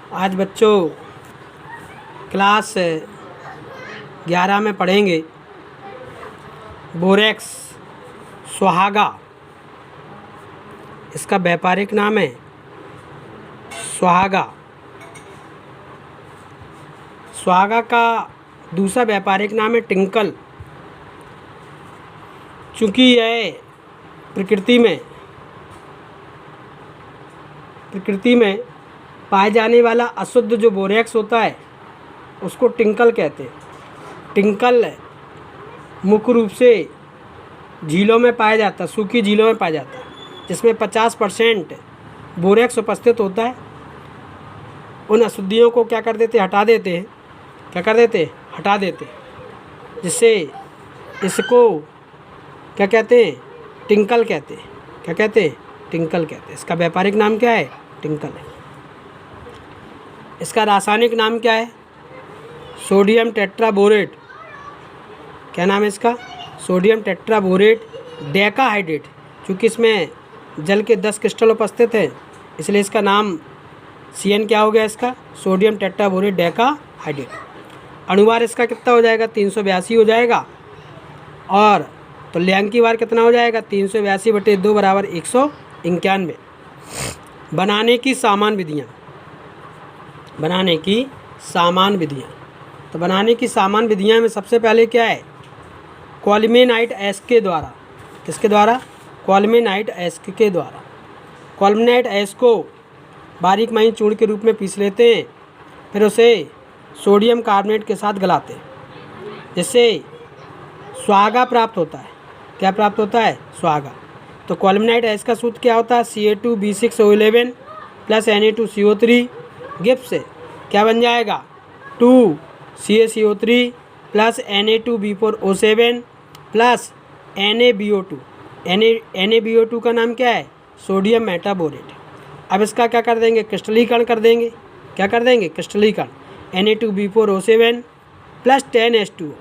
आज बच्चों क्लास 11 में पढ़ेंगे बोरेक्स सुहागा। इसका व्यापारिक नाम है सुहागा। सुहागा का दूसरा व्यापारिक नाम है टिंकल। चूँकि यह प्रकृति में पाए जाने वाला अशुद्ध जो बोरेक्स होता है उसको टिंकल कहते हैं। टिंकल मुख्य रूप से झीलों में पाया जाता है, सूखी झीलों में पाया जाता है, जिसमें 50% बोरेक्स उपस्थित होता है। उन अशुद्धियों को क्या कर देते, हटा देते हैं। क्या कर देते, हटा देते, जिससे इसको क्या कहते हैं, टिंकल कहते हैं। क्या कहते हैं, टिंकल कहते हैं। इसका व्यापारिक नाम क्या है, टिंकल है। इसका रासायनिक नाम क्या है, सोडियम टेट्राबोरेट। क्या नाम है इसका, सोडियम टेट्राबोरेट डेकाहाइड्रेट। क्योंकि इसमें जल के 10 क्रिस्टल उपस्थित हैं, इसलिए इसका नाम CN क्या हो गया, इसका सोडियम टेट्राबोरेट डेकाहाइड्रेट। अणुभार इसका कितना हो जाएगा, 382 हो जाएगा। और तुल्यांकी भार कितना हो जाएगा, 382/2 बराबर 191। बनाने की सामान्य विधियाँ, तो बनाने की सामान्य विधियाँ में सबसे पहले क्या है, कॉल्मेनाइट एस्क के द्वारा। किसके द्वारा, कॉल्मेनाइट एस्क के द्वारा। कॉल्मेनाइट एस्क को बारीक महीन चूर्ण के रूप में पीस लेते हैं, फिर उसे सोडियम कार्बोनेट के साथ गलाते हैं, जिससे सुहागा प्राप्त होता है। क्या प्राप्त होता है, सुहागा। तो कॉल्मेनाइट एस्क का सूत्र क्या होता है, Ca2B6O11 प्लस Na2CO3 गिब्स से क्या बन जाएगा, 2CaCO3 plus Na2B4O7 plus NaBO2। NaBO2 का नाम क्या है, सोडियम मेटाबोरेट। अब इसका क्या कर देंगे, क्रिस्टलीकरण कर देंगे। क्या कर देंगे, क्रिस्टलीकरण। Na2B4O7 plus 10H2O,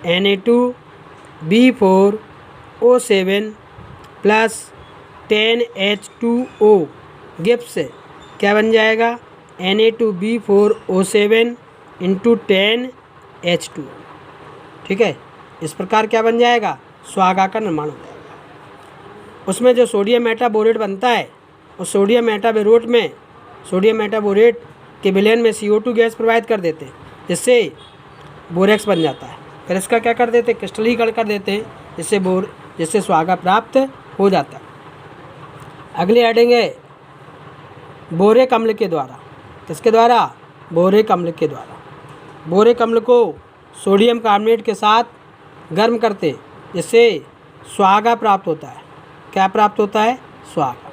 Na2B4O7 plus 10H2O Gibbs से क्या बन जाएगा, Na2B4O7 इंटू 10H2O। ठीक है, इस प्रकार क्या बन जाएगा, सुहागा का निर्माण हो जाएगा। उसमें जो सोडियम मेटाबोरेट बनता है, उस सोडियम मेटाबोरेट के विलयन में CO2 गैस प्रवाहित कर देते हैं, जिससे बोरेक्स बन जाता है। फिर इसका क्या कर देते हैं, क्रिस्टलीकरण कर देते हैं, जिससे सुहागा प्राप्त हो जाता है। अगले हेडिंग है बोरेक अम्ल के द्वारा। किसके द्वारा, बोरेक अम्ल के द्वारा। बोरेक अम्ल को सोडियम कार्बोनेट के साथ गर्म करते, जिससे सुहागा प्राप्त होता है। क्या प्राप्त होता है, सुहागा।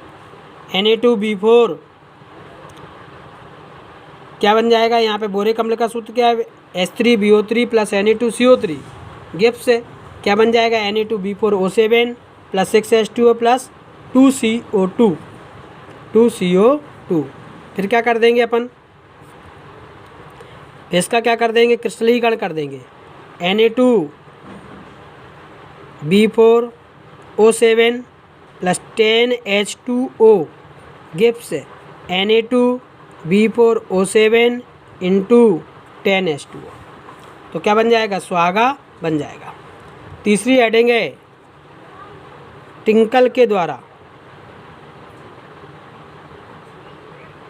Na2B4 क्या बन जाएगा, यहाँ पे बोरेक अम्ल का सूत्र क्या है, H3BO3 प्लस Na2CO3 गिब्स से क्या बन जाएगा, Na2B4O7 plus 6H2O plus 2CO2। फिर क्या कर देंगे अपन, इसका क्या कर देंगे, क्रिस्टलीकरण कर देंगे। Na2B4O7 प्लस 10H2O गिब्स से Na2B4O7 इंटू 10H2O। तो क्या बन जाएगा, सुहागा बन जाएगा। तीसरी हेडिंग है टिंकल के द्वारा।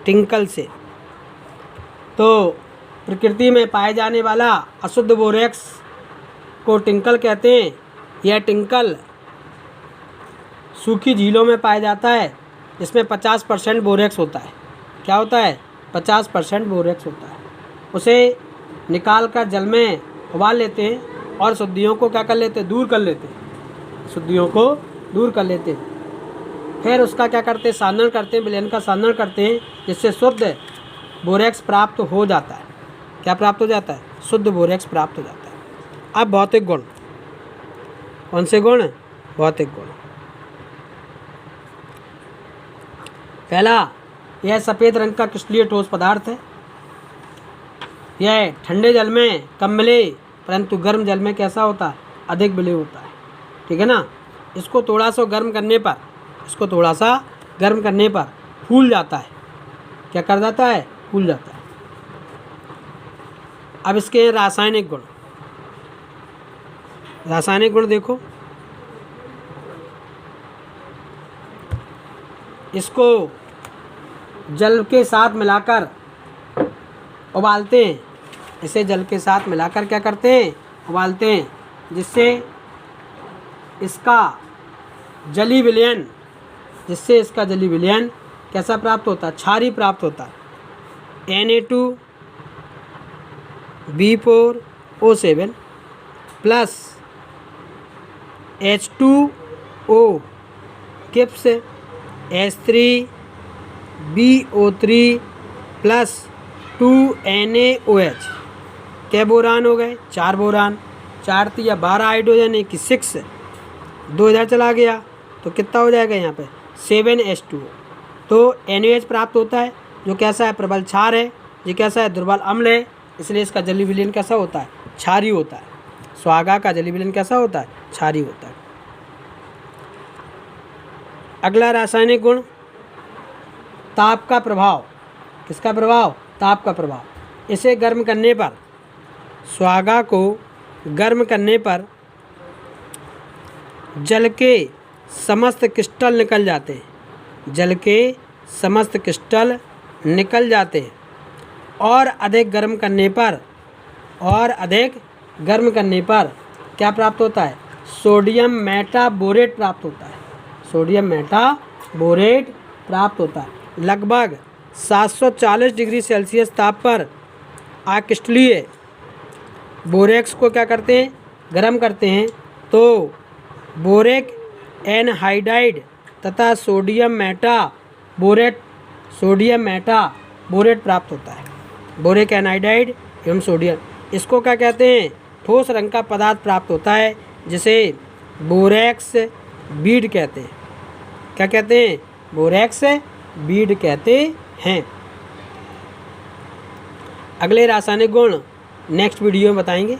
टिंकल से, तो प्रकृति में पाए जाने वाला अशुद्ध बोरेक्स को टिंकल कहते हैं। यह टिंकल सूखी झीलों में पाया जाता है, जिसमें 50% बोरेक्स होता है। क्या होता है, 50% बोरेक्स होता है। उसे निकाल कर जल में उबाल लेते हैं और शुद्धियों को क्या कर लेते हैं, दूर कर लेते हैं। शुद्धियों को दूर कर लेते हैं। फिर उसका क्या करते हैं, सानन करते हैं, विलयन का सानन करते हैं, जिससे शुद्ध बोरेक्स प्राप्त हो जाता है। क्या प्राप्त हो जाता है, शुद्ध बोरेक्स प्राप्त हो जाता है। अब भौतिक गुण, कौन से गुण, भौतिक गुण। पहला, यह सफ़ेद रंग का क्रिस्टलीय ठोस पदार्थ है। यह ठंडे जल में कम मिले, परंतु गर्म जल में कैसा होता है, अधिक विलय होता है। ठीक है ना। इसको थोड़ा सा गर्म करने पर फूल जाता है। क्या कर जाता है, फूल जाता है। अब इसके रासायनिक गुण, रासायनिक गुण देखो, इसको जल के साथ मिलाकर उबालते हैं, इसे जल के साथ मिलाकर क्या करते हैं, उबालते हैं, जिससे इसका जली विलयन, जिससे इसका जली विलयन कैसा प्राप्त होता है, क्षारीय प्राप्त होता है। Na2B4O7 plus H2O kips H3BO3 plus 2NaOH। क्या बोरान हो गए, 4 बोरान, 4 या 12 हाइड्रोजन, एक 6, 2 इधर चला गया तो कितना हो जाएगा यहाँ पे 7H2। तो NaOH प्राप्त होता है, जो कैसा है, प्रबल क्षार है, ये कैसा है, दुर्बल अम्ल है, इसलिए इसका जलीय विलयन कैसा होता है, क्षारीय होता है। स्वागा का जलीय विलयन कैसा होता है, क्षारीय होता है। अगला रासायनिक गुण, ताप का प्रभाव। किसका प्रभाव, ताप का प्रभाव। इसे गर्म करने पर, स्वागा को गर्म करने पर जल के समस्त क्रिस्टल निकल जाते हैं, जल के समस्त क्रिस्टल निकल जाते हैं। और अधिक गर्म करने पर, और अधिक गर्म करने पर क्या प्राप्त होता है, सोडियम मेटाबोरेट प्राप्त होता है, सोडियम मेटाबोरेट प्राप्त होता है। लगभग 740 डिग्री सेल्सियस ताप पर अक्रिस्टलीय बोरेक्स को क्या करते हैं, गर्म करते हैं, तो बोरेक एनहाइड्राइड तथा सोडियम मेटाबोरेट प्राप्त होता है। बोरेक एनहाइड्राइड एवं सोडियम, इसको क्या कहते हैं, ठोस रंग का पदार्थ प्राप्त होता है, जिसे बोरेक्स बीड कहते हैं। क्या कहते हैं, बोरेक्स बीड कहते हैं। अगले रासायनिक गुण नेक्स्ट वीडियो में बताएंगे।